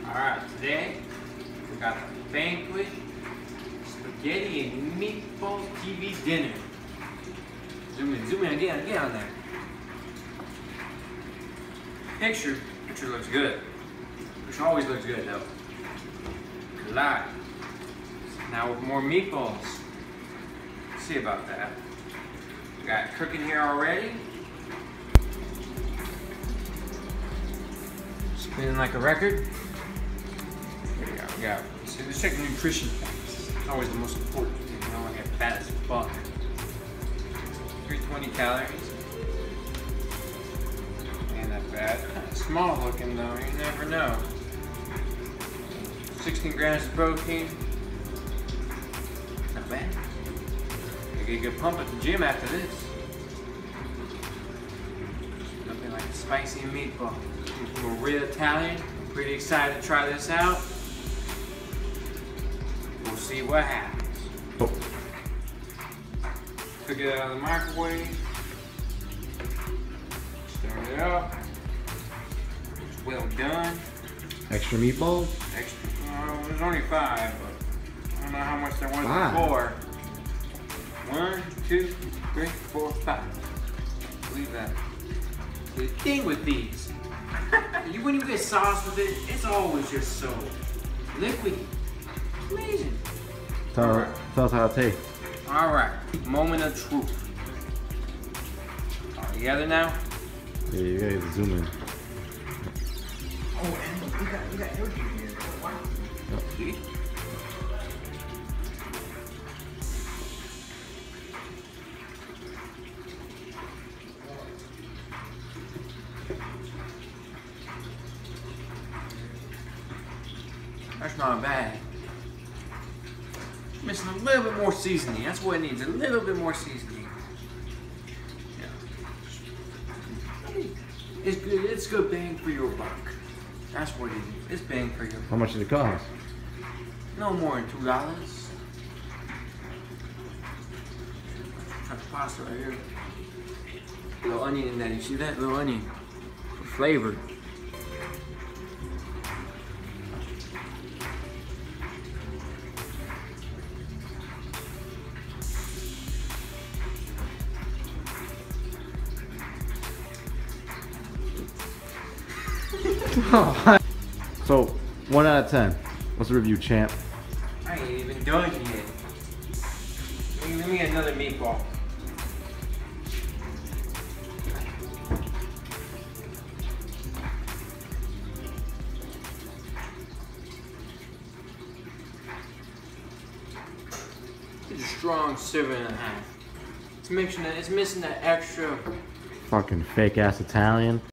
Alright, today we got a banquet, spaghetti and meatball TV dinner. Zoom in, get on there. Picture looks good. Picture always looks good though. Live. Now with more meatballs. Let's see about that. We got it cooking here already. Spinning like a record. Yeah, so let's check the nutrition facts. It's always the most important thing. You don't want to get fat as fuck. 320 calories. Ain't that bad. Kind of small looking though, you never know. 16 grams of protein. Not bad. You get a good pump at the gym after this. Nothing like a spicy meatball. I'm a real Italian. I'm pretty excited to try this out. We'll see what happens. Oh. Took it out of the microwave. Stir it up. It's well done. Extra meatballs? Extra. There's only 5, but I don't know how much there was before. 1, 2, 3, 4, 5. Believe that. The thing with these, when you get sauce with it, it's always just so liquidy. Amazing. Tell us how it tastes. Alright, moment of truth. All together now? Yeah, you guys zoom in. Oh, and you got everything here. Wow. Yep. See? That's not bad. Missing a little bit more seasoning. That's what it needs. A little bit more seasoning. Yeah. It's good. It's good bang for your buck. That's what it is. It's bang for your buck. How much did it cost? No more than $2. Try the pasta right here. Little onion in that. You see that? Little onion. Flavored. So, 1 out of 10. What's the review, champ? I ain't even done yet. Let me get another meatball. It's a strong 7.5. It's missing that extra. Fucking fake ass Italian.